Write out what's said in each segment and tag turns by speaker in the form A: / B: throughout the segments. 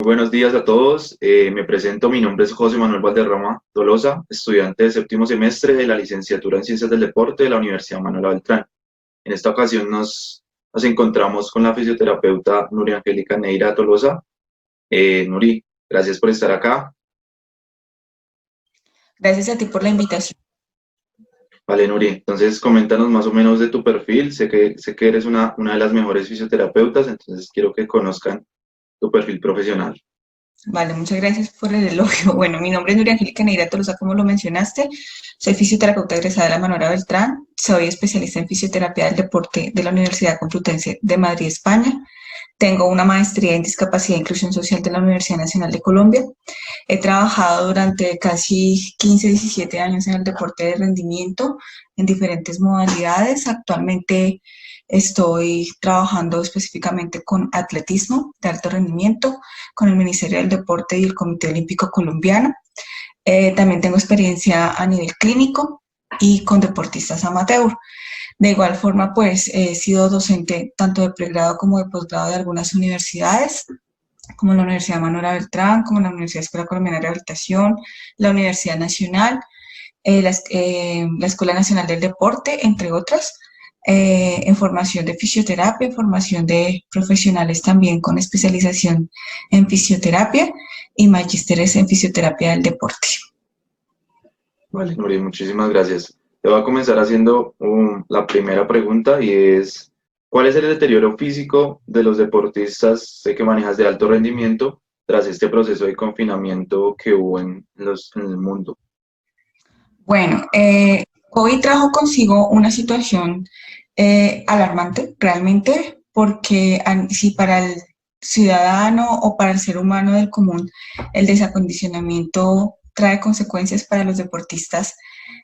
A: Buenos días a todos. Me presento, mi nombre es José Manuel Valderrama Tolosa, estudiante de séptimo semestre de la licenciatura en Ciencias del Deporte de la Universidad Manuela Beltrán. En esta ocasión nos encontramos con la fisioterapeuta Nuria Angélica Neira Tolosa. Nuri, gracias por estar acá.
B: Gracias a ti por la invitación.
A: Vale, Nuri, entonces coméntanos más o menos de tu perfil. Sé que eres una de las mejores fisioterapeutas, entonces quiero que conozcan tu perfil profesional.
B: Vale, muchas gracias por el elogio. Bueno, mi nombre es Nuria Angélica Neira Tolosa, como lo mencionaste. Soy fisioterapeuta egresada de la Manuela Beltrán. Soy especialista en fisioterapia del deporte de la Universidad Complutense de Madrid, España. Tengo una maestría en discapacidad e inclusión social de la Universidad Nacional de Colombia. He trabajado durante casi 15, 17 años en el deporte de rendimiento en diferentes modalidades. Actualmente estoy trabajando específicamente con atletismo de alto rendimiento, con el Ministerio del Deporte y el Comité Olímpico Colombiano. También tengo experiencia a nivel clínico y con deportistas amateur. De igual forma, pues he sido docente tanto de pregrado como de posgrado de algunas universidades, como la Universidad Manuela Beltrán, como la Universidad Escuela Colombiana de Rehabilitación, la Universidad Nacional, la Escuela Nacional del Deporte, entre otras, en formación de fisioterapia, en formación de profesionales también con especialización en fisioterapia y magísteres en fisioterapia del deporte.
A: Vale, Nuri, muchísimas gracias. Te voy a comenzar haciendo la primera pregunta y es, ¿cuál es el deterioro físico de los deportistas, sé que manejas de alto rendimiento, tras este proceso de confinamiento que hubo en el mundo?
B: Bueno, COVID trajo consigo una situación alarmante realmente, porque si para el ciudadano o para el ser humano del común el desacondicionamiento trae consecuencias para los deportistas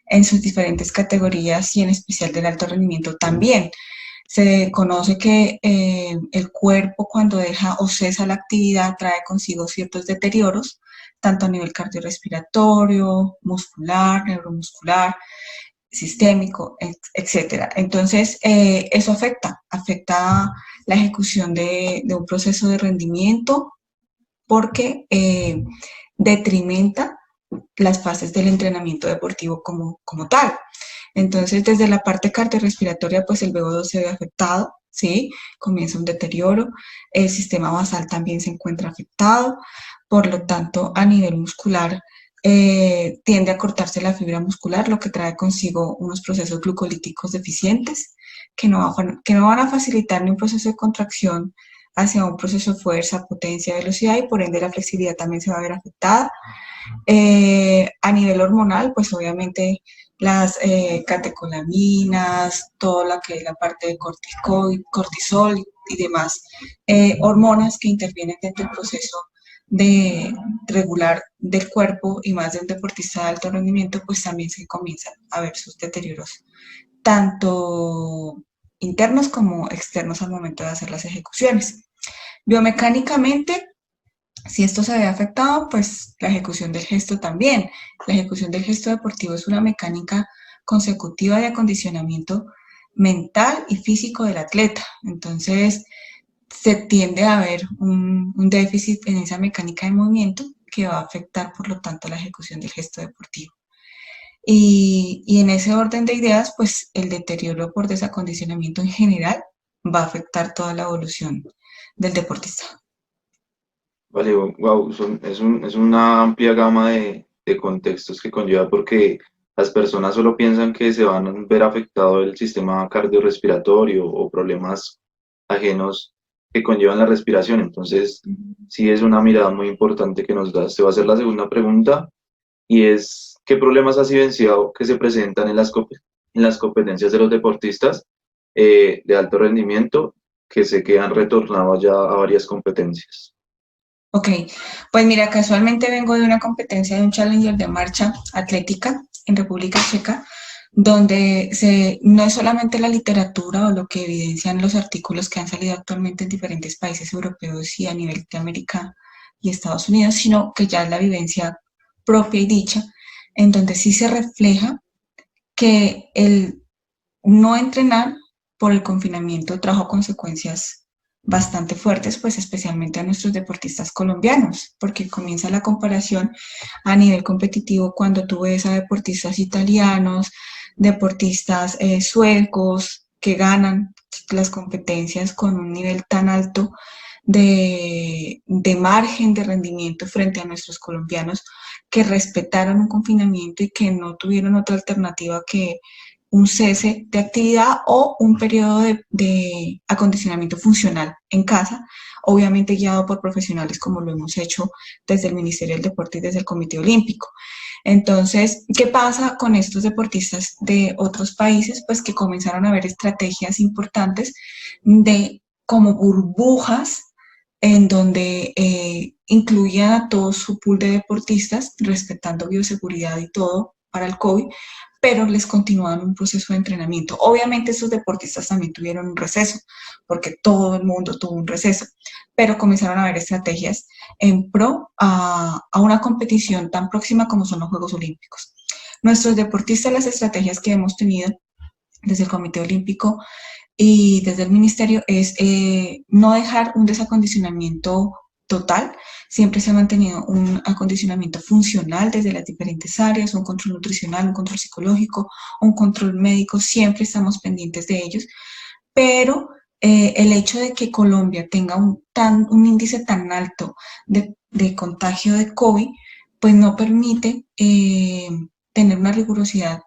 B: en sus diferentes categorías y en especial del alto rendimiento también. Se conoce que el cuerpo cuando deja o cesa la actividad trae consigo ciertos deterioros, tanto a nivel cardiorrespiratorio, muscular, neuromuscular, sistémico, etcétera. Entonces, eso afecta la ejecución de un proceso de rendimiento porque detrimenta las fases del entrenamiento deportivo como tal. Entonces, desde la parte cardiorrespiratoria, pues el VO2 se ve afectado, ¿sí? Comienza un deterioro, el sistema basal también se encuentra afectado, por lo tanto, a nivel muscular, tiende a cortarse la fibra muscular, lo que trae consigo unos procesos glucolíticos deficientes que no van a facilitar ni un proceso de contracción hacia un proceso de fuerza, potencia, velocidad y por ende la flexibilidad también se va a ver afectada. A nivel hormonal, pues obviamente las catecolaminas, toda la que es la parte de cortisol y demás hormonas que intervienen dentro del proceso de regular del cuerpo y más de un deportista de alto rendimiento, pues también se comienzan a ver sus deterioros, tanto internos como externos al momento de hacer las ejecuciones. Biomecánicamente, si esto se ve afectado, pues la ejecución del gesto también. La ejecución del gesto deportivo es una mecánica consecutiva de acondicionamiento mental y físico del atleta. Entonces, se tiende a haber un déficit en esa mecánica de movimiento que va a afectar, por lo tanto, la ejecución del gesto deportivo. Y en ese orden de ideas, pues el deterioro por desacondicionamiento en general va a afectar toda la evolución del deportista.
A: Vale, wow, es una amplia gama de contextos que conlleva porque las personas solo piensan que se van a ver afectado el sistema cardiorrespiratorio o problemas ajenos que conllevan la respiración. Entonces, sí es una mirada muy importante que nos das. Te va a hacer la segunda pregunta y es, ¿qué problemas has evidenciado que se presentan en las competencias de los deportistas de alto rendimiento que sé que han retornado ya a varias competencias?
B: Ok, pues mira, casualmente vengo de una competencia de un Challenger de marcha atlética en República Checa, donde no es solamente la literatura o lo que evidencian los artículos que han salido actualmente en diferentes países europeos y a nivel de América y Estados Unidos, sino que ya es la vivencia propia y dicha, en donde sí se refleja que el no entrenar por el confinamiento trajo consecuencias bastante fuertes, pues especialmente a nuestros deportistas colombianos, porque comienza la comparación a nivel competitivo cuando tú ves a deportistas italianos, deportistas suecos que ganan las competencias con un nivel tan alto de margen de rendimiento frente a nuestros colombianos que respetaron un confinamiento y que no tuvieron otra alternativa que un cese de actividad o un periodo de acondicionamiento funcional en casa, obviamente guiado por profesionales como lo hemos hecho desde el Ministerio del Deporte y desde el Comité Olímpico. Entonces, ¿qué pasa con estos deportistas de otros países? Pues que comenzaron a ver estrategias importantes de como burbujas en donde incluían a todo su pool de deportistas, respetando bioseguridad y todo para el COVID, pero les continuaban un proceso de entrenamiento. Obviamente esos deportistas también tuvieron un receso, porque todo el mundo tuvo un receso, pero comenzaron a ver estrategias en pro a una competición tan próxima como son los Juegos Olímpicos. Nuestros deportistas, las estrategias que hemos tenido desde el Comité Olímpico y desde el Ministerio es no dejar un desacondicionamiento total, siempre se ha mantenido un acondicionamiento funcional desde las diferentes áreas, un control nutricional, un control psicológico, un control médico, siempre estamos pendientes de ellos, pero el hecho de que Colombia tenga un índice tan alto de contagio de COVID, pues no permite tener una rigurosidad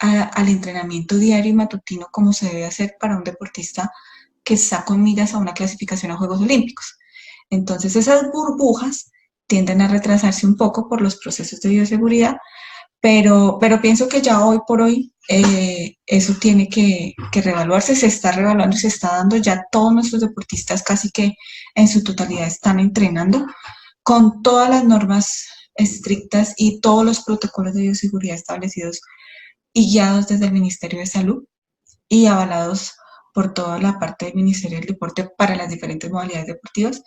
B: al entrenamiento diario y matutino como se debe hacer para un deportista que está con miras a una clasificación a Juegos Olímpicos. Entonces esas burbujas tienden a retrasarse un poco por los procesos de bioseguridad, pero pienso que ya hoy por hoy eso tiene que reevaluarse, se está reevaluando y se está dando, ya todos nuestros deportistas casi que en su totalidad están entrenando con todas las normas estrictas y todos los protocolos de bioseguridad establecidos y guiados desde el Ministerio de Salud y avalados por toda la parte del Ministerio del Deporte para las diferentes modalidades deportivas,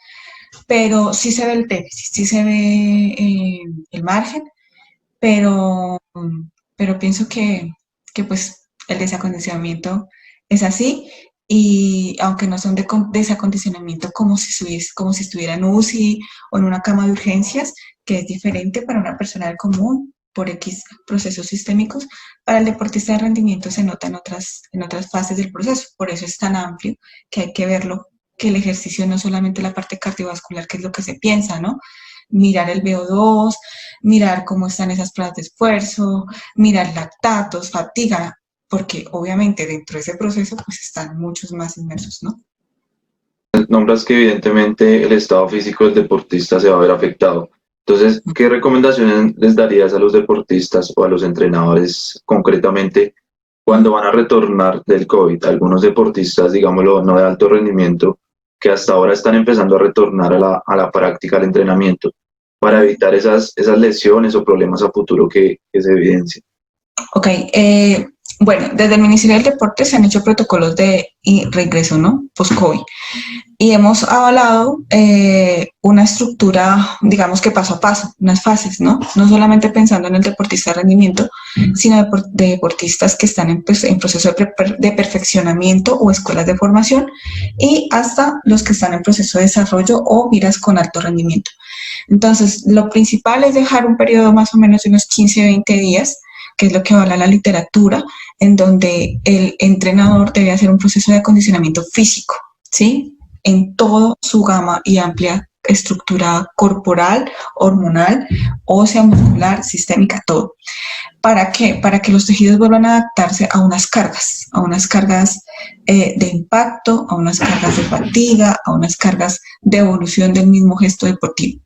B: pero sí se ve el déficit, sí se ve el margen, pero, pero pienso que pues el desacondicionamiento es así y aunque no son de desacondicionamiento como si estuviera en UCI o en una cama de urgencias, que es diferente para una persona del común por X procesos sistémicos, para el deportista de rendimiento se nota en otras fases del proceso, por eso es tan amplio que hay que verlo, que el ejercicio no es solamente la parte cardiovascular, que es lo que se piensa, ¿no? Mirar el VO2, mirar cómo están esas pruebas de esfuerzo, mirar lactatos, fatiga, porque obviamente dentro de ese proceso pues están muchos más inmersos, ¿no?
A: Nombras que evidentemente el estado físico del deportista se va a ver afectado. Entonces, ¿qué recomendaciones les darías a los deportistas o a los entrenadores concretamente cuando van a retornar del COVID? Algunos deportistas, digámoslo, no de alto rendimiento, que hasta ahora están empezando a retornar a la práctica, al entrenamiento, para evitar esas lesiones o problemas a futuro que se evidencien.
B: Ok, bueno, desde el Ministerio del Deporte se han hecho protocolos de reingreso, ¿no? Post-COVID. Y hemos avalado una estructura, digamos que paso a paso, unas fases, ¿no? No solamente pensando en el deportista de rendimiento, sino de deportistas que están en proceso de perfeccionamiento o escuelas de formación y hasta los que están en proceso de desarrollo o miras con alto rendimiento. Entonces, lo principal es dejar un periodo más o menos de unos 15, 20 días, que es lo que avala la literatura, en donde el entrenador debe hacer un proceso de acondicionamiento físico, ¿sí? En toda su gama y amplia estructura corporal, hormonal, ósea, muscular, sistémica, todo. ¿Para qué? Para que los tejidos vuelvan a adaptarse a unas cargas de impacto, a unas cargas de fatiga, a unas cargas de evolución del mismo gesto deportivo.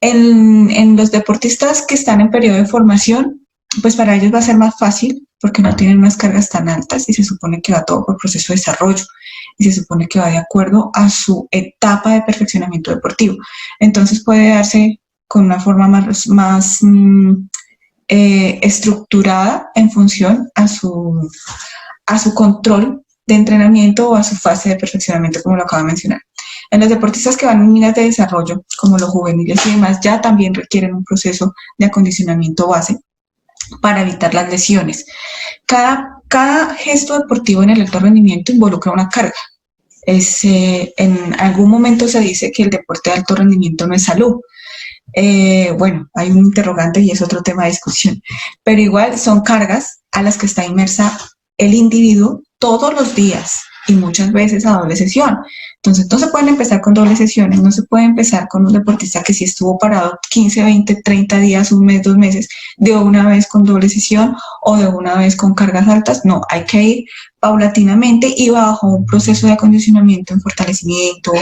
B: En los deportistas que están en periodo de formación, pues para ellos va a ser más fácil porque no tienen unas cargas tan altas y se supone que va todo por proceso de desarrollo y se supone que va de acuerdo a su etapa de perfeccionamiento deportivo. Entonces puede darse con una forma más estructurada en función a su control de entrenamiento o a su fase de perfeccionamiento, como lo acabo de mencionar. En los deportistas que van en miras de desarrollo, como los juveniles y demás, ya también requieren un proceso de acondicionamiento base para evitar las lesiones. Cada gesto deportivo en el alto rendimiento involucra una carga. En algún momento se dice que el deporte de alto rendimiento no es salud. Bueno, hay un interrogante y es otro tema de discusión, pero igual son cargas a las que está inmersa el individuo todos los días y muchas veces a doble sesión. Entonces, no se pueden empezar con doble sesiones, no se puede empezar con un deportista que sí estuvo parado 15, 20, 30 días, un mes, 2 meses, de una vez con doble sesión o de una vez con cargas altas. No, hay que ir paulatinamente y bajo un proceso de acondicionamiento en fortalecimiento,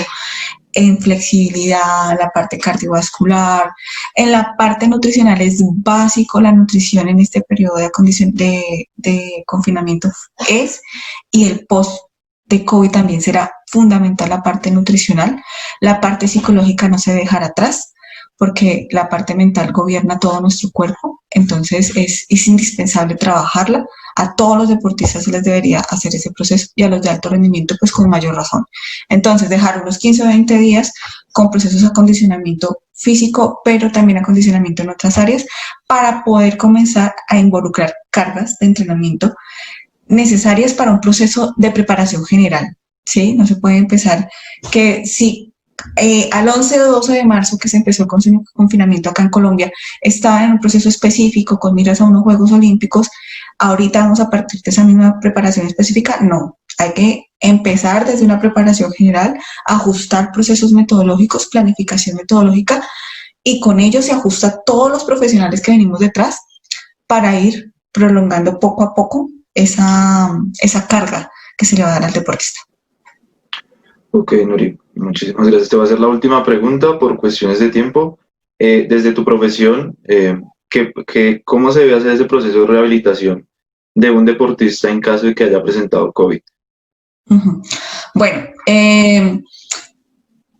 B: en flexibilidad, la parte cardiovascular, en la parte nutricional es básico la nutrición en este periodo de confinamiento y el post de COVID también será fundamental la parte nutricional. La parte psicológica no se debe dejar atrás porque la parte mental gobierna todo nuestro cuerpo, entonces es indispensable trabajarla. A todos los deportistas se les debería hacer ese proceso y a los de alto rendimiento pues con mayor razón. Entonces dejar unos 15 o 20 días con procesos de acondicionamiento físico, pero también acondicionamiento en otras áreas para poder comenzar a involucrar cargas de entrenamiento necesarias para un proceso de preparación general, ¿sí? No se puede empezar que si al 11 o 12 de marzo que se empezó con su confinamiento acá en Colombia, estaba en un proceso específico con miras a unos Juegos Olímpicos, ahorita vamos a partir de esa misma preparación específica. No, hay que empezar desde una preparación general, ajustar procesos metodológicos, planificación metodológica, y con ello se ajusta todos los profesionales que venimos detrás para ir prolongando poco a poco esa carga que se le va a dar al deportista.
A: Ok, Nuri, muchísimas gracias. Te voy a hacer la última pregunta por cuestiones de tiempo. Desde tu profesión, ¿cómo se debe hacer ese proceso de rehabilitación de un deportista en caso de que haya presentado COVID?
B: Bueno,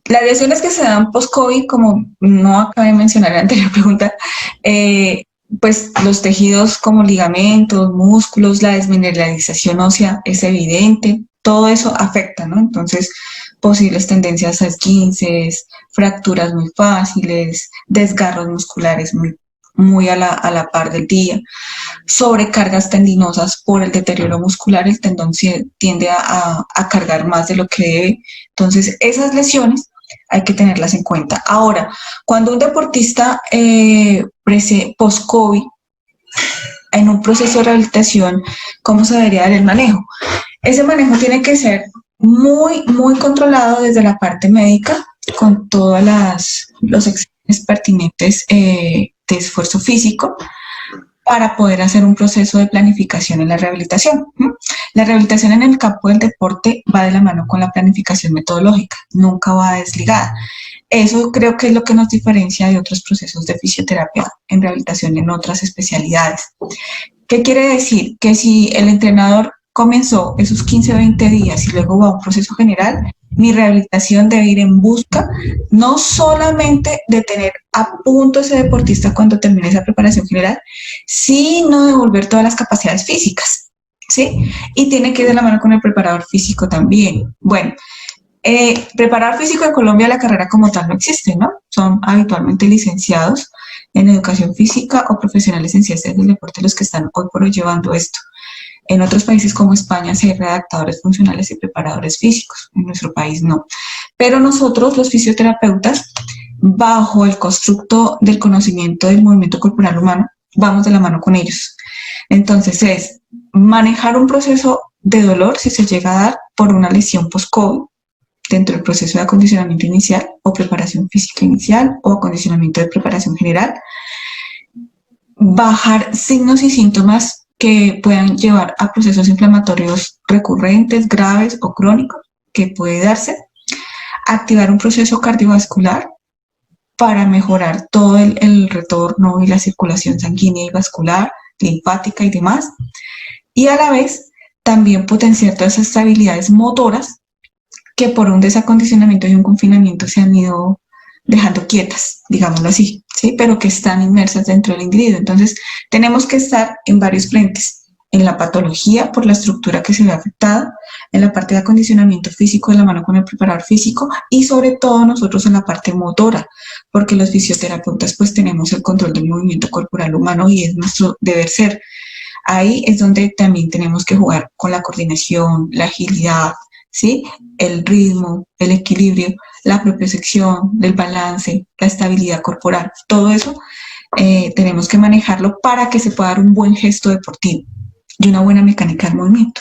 B: las lesiones que se dan post-COVID, como no acabé de mencionar en la anterior pregunta, pues los tejidos como ligamentos, músculos, la desmineralización ósea es evidente, todo eso afecta, ¿no? Entonces, posibles tendencias a esguinces, fracturas muy fáciles, desgarros musculares muy a la par del día, sobrecargas tendinosas por el deterioro muscular, el tendón tiende a cargar más de lo que debe. Entonces, esas lesiones hay que tenerlas en cuenta. Ahora, cuando un deportista post-COVID, en un proceso de rehabilitación, ¿cómo se debería dar el manejo? Ese manejo tiene que ser muy, muy controlado desde la parte médica, con todos los exámenes pertinentes de esfuerzo físico, para poder hacer un proceso de planificación en la rehabilitación. La rehabilitación en el campo del deporte va de la mano con la planificación metodológica, nunca va desligada. Eso creo que es lo que nos diferencia de otros procesos de fisioterapia en rehabilitación en otras especialidades. ¿Qué quiere decir? Que si el entrenador comenzó esos 15 o 20 días y luego va a un proceso general, mi rehabilitación debe ir en busca no solamente de tener a punto ese deportista cuando termine esa preparación general, sino devolver todas las capacidades físicas, ¿sí? Y tiene que ir de la mano con el preparador físico también. Bueno, preparador físico en Colombia, la carrera como tal no existe, ¿no? Son habitualmente licenciados en educación física o profesionales en ciencias del deporte los que están hoy por hoy llevando esto. En otros países como España sí hay redactadores funcionales y preparadores físicos, en nuestro país no. Pero nosotros, los fisioterapeutas, bajo el constructo del conocimiento del movimiento corporal humano, vamos de la mano con ellos. Entonces es manejar un proceso de dolor si se llega a dar por una lesión post-COVID dentro del proceso de acondicionamiento inicial o preparación física inicial o acondicionamiento de preparación general. Bajar signos y síntomas que puedan llevar a procesos inflamatorios recurrentes, graves o crónicos, que puede darse. Activar un proceso cardiovascular para mejorar todo el retorno y la circulación sanguínea y vascular, linfática y demás. Y a la vez, también potenciar todas esas habilidades motoras que por un desacondicionamiento y un confinamiento se han ido dejando quietas, digámoslo así, ¿sí? Pero que están inmersas dentro del individuo. Entonces, tenemos que estar en varios frentes, en la patología por la estructura que se ve afectada, en la parte de acondicionamiento físico de la mano con el preparador físico y sobre todo nosotros en la parte motora, porque los fisioterapeutas pues tenemos el control del movimiento corporal humano y es nuestro deber ser. Ahí es donde también tenemos que jugar con la coordinación, la agilidad, ¿sí? El ritmo, el equilibrio, la propiocepción, el balance, la estabilidad corporal, todo eso tenemos que manejarlo para que se pueda dar un buen gesto deportivo y una buena mecánica del movimiento.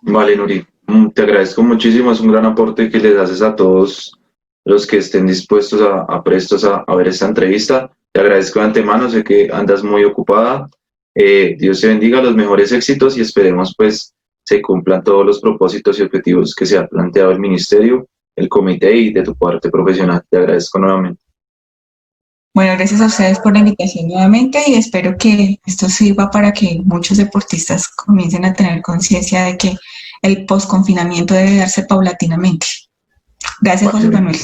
A: Vale, Nuri, te agradezco muchísimo, es un gran aporte que les haces a todos los que estén dispuestos a prestos a ver esta entrevista. Te agradezco de antemano, sé que andas muy ocupada. Dios te bendiga, los mejores éxitos y esperemos pues se cumplan todos los propósitos y objetivos que se ha planteado el ministerio, el comité y de tu parte profesional. Te agradezco nuevamente.
B: Bueno, gracias a ustedes por la invitación nuevamente y espero que esto sirva para que muchos deportistas comiencen a tener conciencia de que el posconfinamiento debe darse paulatinamente. Gracias, José Manuel.